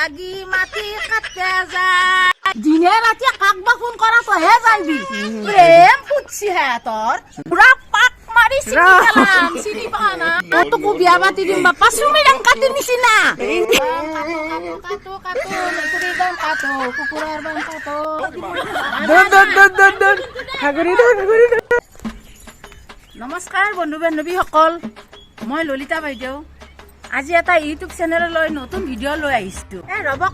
লাগি মাটি কাটতে যায় দিনে রাতে কাকবা ফোন করা তো হে যাইবি প্রেম পুচ্ছি হে তোর পুরা পাক মারি সিনিলাম সিনি পানা তোকে বিয়া বাতি দিম বাপা সুমি রং কাটি নিছি না কাটো মেকুরি দাম কাটো কুকুরের দাম কাটো দন হাগৰি নমস্কাৰ বন্ধু বান্ধৱীসকল মই ললিতা বাইদেউ আজি এটা ইউটিউব চেনেললৈ নতুন ভিডিঅ' লৈ আহিছোঁ ৰবক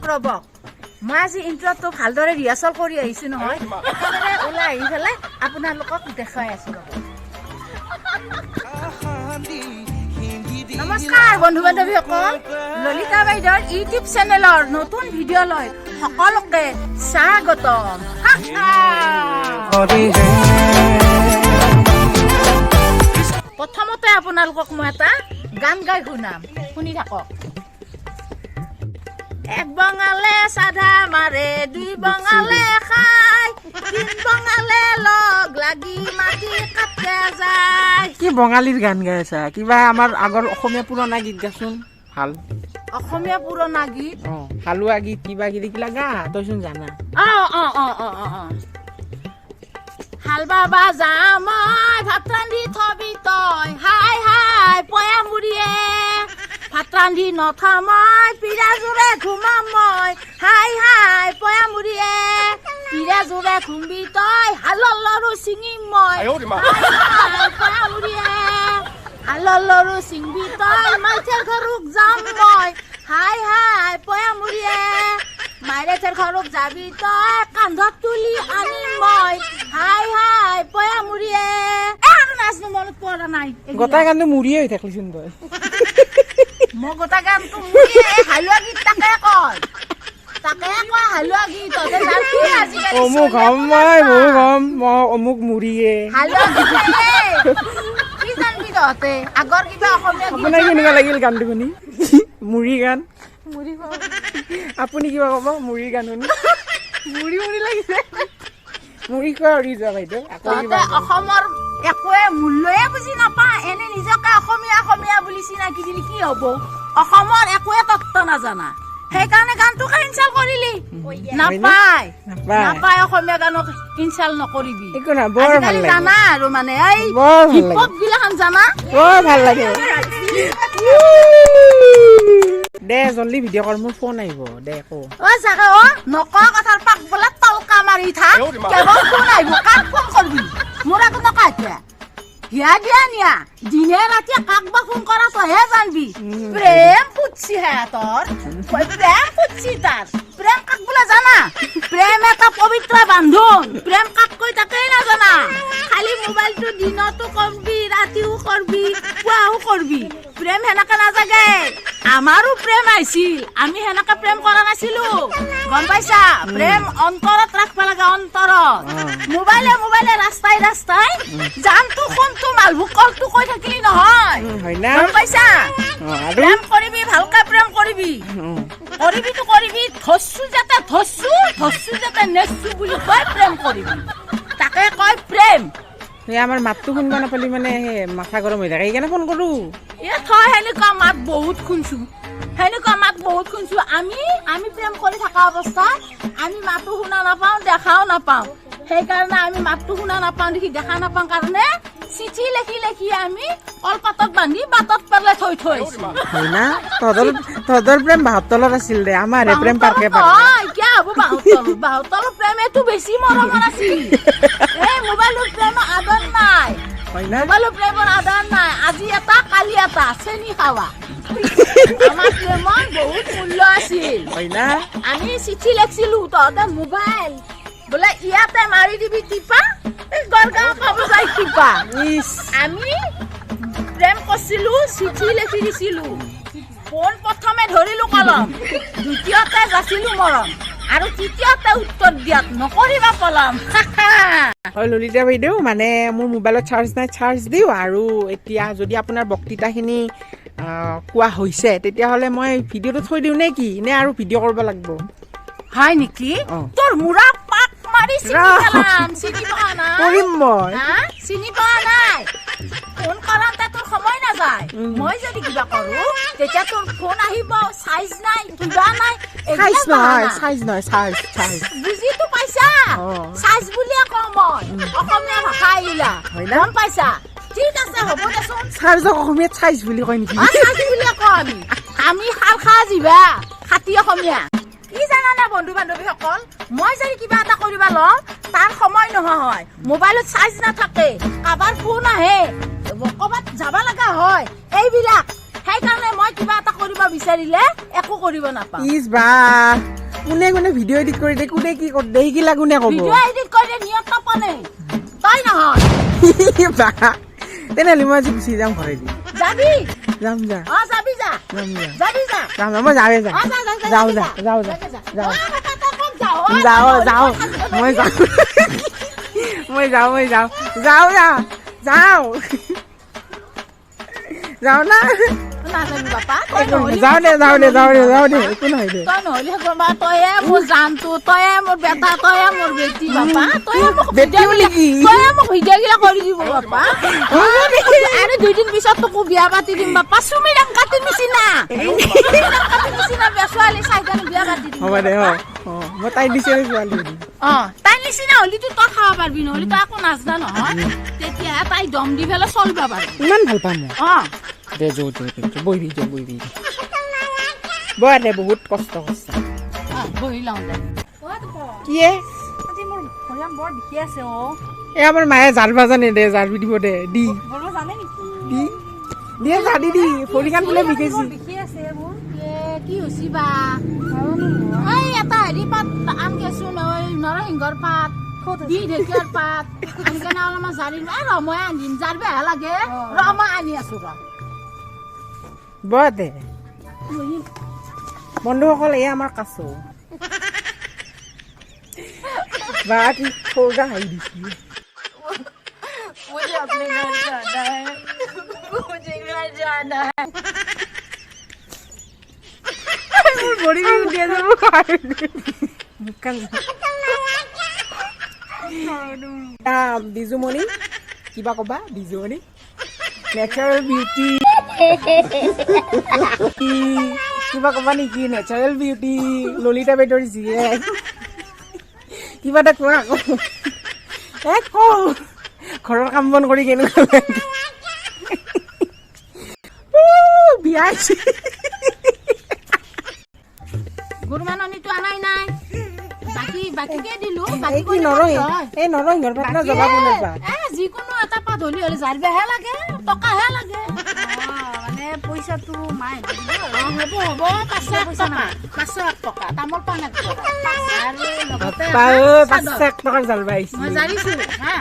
মই আজি ইন্ট্ৰটো ভালদৰে ৰিহাৰ্চেল কৰি আহিছোঁ নহয় একেবাৰে ওলাই আহি পেলাই আপোনালোকক দেখাই আছোঁ নমস্কাৰ বন্ধু বান্ধৱীসকল ললিতা বাইদেউৰ ইউটিউব চেনেলৰ নতুন ভিডিঅ'লৈ সকলোকে স্বাগতম প্ৰথমতে আপোনালোকক মই এটা গান গাই শুনাম শুনি থাকক এক বঙালে সাধা মাৰে দুই বঙালে খাই তিন বঙালে লগ লাগি মাটি কাটে যায় কি বঙালীৰ গান গাই আছা কিবা আমাৰ আগৰ অসমীয়া পুৰণা গীত গাচোন ভাল অসমীয়া পুৰণা গীত হালুৱা গীত কিবা কিলা গা তইচোন জানা হাল বাবা যাওঁ মই ভাত ৰান্ধি থবি তই হাই হাই পয়া মুৰিয়ে ভাত ৰান্ধি নথা মই পিৰা জোৰে ঘুমাম মই হাই হাই পয়া মুৰিয়ে পিৰা জোৰে ঘুমবি তই হালৰ লৰু ছিঙিম মই পয়া মুৰিয়ে হালৰ লৰু ছিঙবি তই মাইথেৰ ঘৰক যাম মই হাই হাই পয়া মুৰিয়ে মাইৰেথেৰ ঘৰক যাবি তই কান্ধত তুলি আনিম মই হাই হাই পয়া মুৰিয়ে আৰু নাচনো মনত পৰা নাই গোটাই গানটো মুৰিয়ে হৈ থাকিলিচোন তই মই গোটাই গানটো মুৰিয়ে হালুৱা গীত তাকে কয় হালুৱা গীত অমুক হম মই অমুক মুৰিয়ে হালুৱা গীত কি জানবি তহঁতে আগৰ কিবা অসমীয়া আপোনাৰ কেনেকুৱা লাগিল গানটো শুনি মুৰি গান মুৰি আপুনি কিবা ক'ব মুৰি গান শুনি মুৰি লাগিছে মুৰি খোৱা উৰি যোৱা বাইদেউ অসমৰ একোৱে মূল্যয়ে বুজি নাপায় এনে নিজকে অসমীয়া বুলি চিনাকি দিলি কি হব অসমৰ একোৱে তত্ত্ব নাজানা সেইকাৰণে গানটোকে ইনচাল কৰিলি নাপায় অসমীয়া গানক ইনচাল নকৰিবি একো না বৰ ভাল লাগে জানা আৰু মানে এই হিপ হপ গিলাখান জানা বৰ ভাল লাগে দে জলদি ভিডিঅ' কৰ মোৰ ফোন আহিব দে কো জাগা নকোৱা কথাৰ পাক বোলে তলকা মাৰি থাক কেৱল ফোন আহিব কাক ফোন কৰবি মোৰ আকৌ নকয় এতিয়া হিয়া দিয়া নিয়া দিনে ৰাতি কাকবা ফোন কৰা তইহে জানবি প্ৰেম পুচ্ছি হে তোৰ প্ৰেম পুচ্ছি তাৰ প্ৰেম কাক বোলে জানা প্ৰেম এটা পবিত্ৰ বান্ধোন প্ৰেম কাক কৈ তাকেই নাজানা খালি মোবাইলটো দিনতো কৰবি ৰাতিও কৰবি পুৱাও কৰবি প্ৰেম হেনেকে নাজাগে আমাৰো প্ৰেম আহিছিল আমি হেনেকে প্ৰেম কৰা নাছিলো গম পাইছা প্ৰেম অন্তৰত ৰাখব লাগে অন্তৰত মোবাইলে ৰাস্তাই জানটো কোনটো মালভোগ কলটো কৈ থাকিলি নহয় গম পাইছা প্ৰেম কৰিবি ভালকে প্ৰেম কৰিবি ধচ্ছু যাতে নেচ্ছু বুলি কয় প্ৰেম কৰিবি তাকে কয় প্ৰেম আমাৰ মাতটো শুনবা নাপালি মানে মাথা গৰম হৈ থাকে সেইকাৰণে ফোন কৰো সেনেকুৱা মাত বহুত শুনছো আমি প্ৰেম কৰি থকা অৱস্থাত আমি মাতো শুনা নাপাওঁ দেখাও নাপাওঁ সেইকাৰণে আমি মাতটো শুনা নাপাওঁ দেখি দেখা নাপাওঁ কাৰণে চিঠি লেখি আমি কলপাতত বান্ধি বাটত পেলাই থৈ হয় না তহঁতৰ প্ৰেম বাহতলত আছিল দে আমাৰ প্ৰেম পাৰ্কে কিয় হ'ব বাহতলৰ প্ৰেম এইটো বেছি মৰমৰ আছিল এই মোবাইলৰ প্ৰেমৰ আদৰ নাই আজি এটা কালি এটা চেনি খাৱা আমাৰ প্ৰেমৰ বহুত মূল্য আছিল আমি চিঠি লেখিছিলো তহঁতে মোবাইল বোলে ইয়াতে মাৰি দিবি টিপা গড়গাঁও পাব যায় টিপা আমি প্ৰেম কৰিছিলো চিঠি লেখি দিছিলো ফোন প্ৰথমে ধৰিলো কলম দ্বিতীয়তে যাচিলো মৰম আৰু তৃতীয়তে উত্তৰ দিয়াত নকৰিবা পলম হয় ললিতা বাইদেউ মানে মোৰ মোবাইলত চাৰ্জ দিওঁ আৰু এতিয়া যদি আপোনাৰ বক্তৃতাখিনি কোৱা হৈছে তেতিয়াহ'লে মই ভিডিঅ'টো থৈ দিওঁ নে কি নে আৰু ভিডিঅ' কৰিব লাগিব হয় নেকি তোৰ মুৰা পাক মাৰি চিনি পোৱা নাই ফোন কৰাতে তোৰ সময় নাযায় মই যদি কিবা কৰো তেতিয়া তোৰ ফোন আহিব চাইজ নাই কিবা নাই চাইজ নহয় চাৰ্জ বুজিতো পাইছা চাইজ বুলিয়ে কওঁ মই অসমীয়া ভাষা আহিলা গম পাইছা ঠিক আছে হ'ব দেচোন চাৰ্জক অসমীয়াত চাইজ বুলি কয় নেকি চাইজ বুলিয়ে কওঁ আমি খাল খা যিবা খাতি অসমীয়া কি জানানে বন্ধু বান্ধৱীসকল মই যদি কিবা এটা কৰিব লওঁ তাৰ সময় নোহোৱা হয় মোবাইলত চাৰ্জ নাথাকে কাৰোবাৰ ফোন আহে ক'ৰবাত যাব লগা হয় এইবিলাক সেইকাৰণে মই কিবা এটা কৰিব বিচাৰিলে একো কৰিব নাপাওঁ ইছ বা কোনে ভিডিঅ' এডিট কৰি দে কোনে কি কৰি দে এইগিলা কোনে ক'ব ভিডিঅ' এডিট কৰি নিয়ম নপনে তই নহয় বা তেনেহ'লে মই আজি গুচি যাম ঘৰেদি যাবি যাম যা যাবি যা যাবি যা মই যাওঁ না যাওঁ দে একো নহয় দে তই নহ'লে গমা তয়ে মোৰ জানটো তয়ে মোৰ বেটা তয়ে মোৰ বেটি বাপা তয়ে মোক বেটিও নেকি ভিডিঅ' গিলা কৰি দিব বাপা আৰু 2 দিন পিছত তোকো বিয়া পাতি দিম বাপা চুমি ৰং কাটি নিচিনা ছোৱালী চাইজানি বিয়া পাতি দিম হ'ব দে মই তাই দিছে ছোৱালী তাই নিচিনা হ'লেতো তই খাব পাৰিবি নহ'লে তই একো নাজনা নহয় তেতিয়াহে তাই দম দি পেলাই চলিব পাৰিবি ইমান ভাল পাম দে বহিবি বহ দে বহুত কষ্ট কৰিছে বহি লওঁ দে কি আজি মোৰ ভৰিয়াম বৰ বিষি আছে এই আমাৰ মায়ে জাল বাজানে দে জাল দিব দে দি বৰব জানে নেকি দিয়ে জালি দি ভৰিখন বোলে বিষাইছি বিষি আছে মোৰ কি হৈছে বা এই এটা হেৰি পাত আন গেছো নৰসিংহৰ পাত দি ঢেকীয়াৰ পাত আনকানে অলপমান জাৰি মই আনিম জাৰিবহে লাগে মই আনি আছো বহ দে বন্ধুসকল এয়া আমাৰ কাছো বা কি খৌগা হাৰি দিছি मुझे अपने घर जाना है मुझे घर जाना है ভৰি দিয়ে যাব বিজুমণি কিবা কবা বিজুমণি নেচাৰেল বিউটি কিবা কবা নেকি নেচাৰেল বিউটি ললিতা বেদৰ জীয়েক কিবা এটা কোৱা আকৌ ঘৰৰ কাম বন কৰি কেনেকুৱা লাগে বিয়া গুৰমাননিটো আনাই নাই বাকীকে দিলো নৰসিংহৰ পাত না জবা ফুলৰ পাত যিকোনো এটা পাত হলি হলে জাৰিবহে লাগে টকাহে লাগে মানে পইচাটো মায়ে হ'ব 500 টকা তামোল পাণ 1 টকা আৰু লগতে 500 টকাৰ জাল বাইছি মই জাৰিছো হা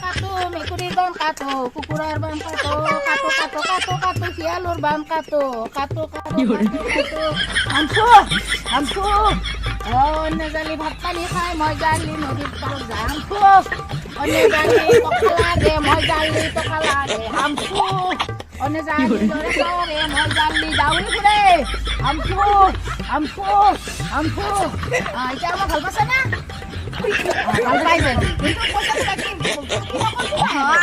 কাটো মেকুৰীৰ বাম কাটো কুকুৰাৰ বাম কাটো শিয়ালৰ বাম কাটো অন্য জালি ভাত পানী খাই মই জালি নদীত পাৰত যাম অন্য জালি টকা লাগে মই জালি টকা লাগে অন্য জালি দৰে চৰে মই জালি দাউৰি ফুৰে এতিয়া মই ভাল পাইছে না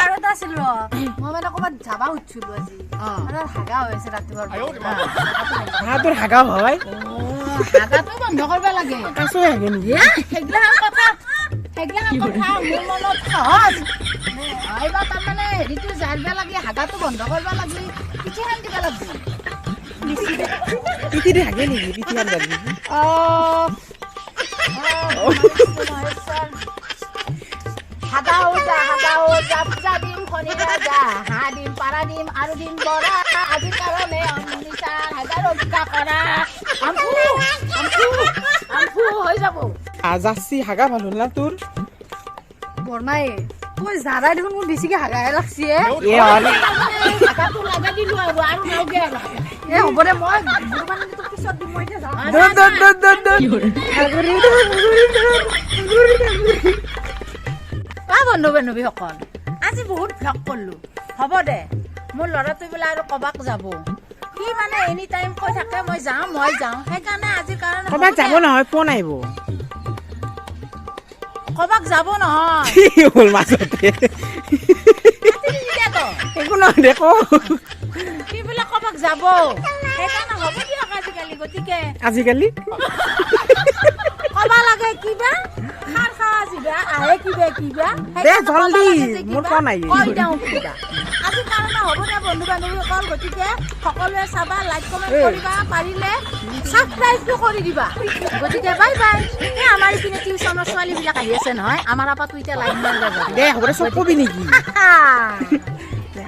আৰু এটা আছিল মই মানে ক'ৰবাত যাবা উঠিছিলো আজি হাগা হৈ আছে ৰাতিপুৱাৰ তোৰ হাগাও হয় হাগাটো বন্ধ কৰিব লাগে কাছো হাগে নেকি সেইগিলাখান কথা মোৰ মনত সহজ এইবাৰ তাৰমানে হেৰিটো জাৰিব লাগে হাগাটো বন্ধ কৰিব লাগে পিঠিখান দিব লাগিব পিঠিতে হাগে নেকি পিঠিখান জানি হাগাও যা দিম খনি ৰাজা হাঁহ দিম পাৰা দিম আৰু দিম বৰা আজিৰ কাৰণে অমৃতাৰ হাজাৰ ৰক্ষা কৰা আমফু হৈ যাব জাৰ্চি হাগা ভাল হ'ল না তোৰ বৰমাই তই জাৰাই দেখোন মোৰ বেছিকে হাগাহে লাগছি হাগাটো লগাই দিলো আৰু নাওগে হ'ব দে মই পিছত দিম মই এতিয়া যাওঁ বন্ধু বান্ধৱীসকল আজি বহুত ভ্লগ কৰিলো হ'ব দে মোৰ ল'ৰাটো বোলে আৰু ক'বাক যাব সি মানে এনি টাইম কৈ থাকে মই যাওঁ সেইকাৰণে আজিৰ কাৰণে ক'বাক যাব নহয় ফোন আহিব ক'বাক যাব নহয় কি হ'ল মাজতে একো নহয় দেখো সি বোলে ক'বাক যাব সেইকাৰণে হ'ব দিয়ক আজিকালি গতিকে আজিকালি কবা লাগে কিবা খাৰ খাৱা জিবা আহে কিবা দে জলদি মোৰ কোৱা নাই কৈ দিওঁ কিবা আজি কাৰণে হ'ব দে বন্ধু বান্ধৱীসকল গতিকে সকলোৱে চাবা লাইক কমেণ্ট কৰিবা পাৰিলে ছাবস্ক্ৰাইবটো কৰি দিবা গতিকে বাই বাই এই আমাৰ ইপিনে টিউচনৰ ছোৱালীবিলাক আহি আছে নহয় আমাৰ আপাতো এতিয়া লাইন মাৰিব যাব দে হ'ব দে চব কবি নেকি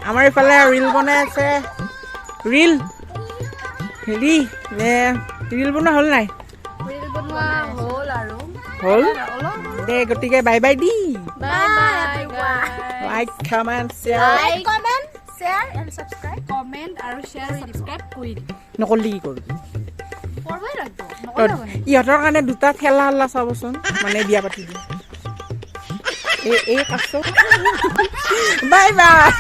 আমাৰ এইফালে ৰিল বনাই আছে ৰিল হেৰি ৰিল বনোৱা হ'ল নাই ৰিল বনোৱা হ'ল আৰু হ'ল অলপ দে গতিকে বাই বাই দি bye bye like comment share like comment share and subscribe comment আৰু শ্বেয়াৰ ছাবস্ক্ৰাইব কৰি দিম নকৰিলে কি কৰিবি কৰিবই লাগিব নকৰিলে হ'ব নেকি? ইহঁতৰ কাৰণে দুটা ঠেলা হাল্লা চাবচোন মানে বিয়া পাতি দিম এই কাছ বাই বাই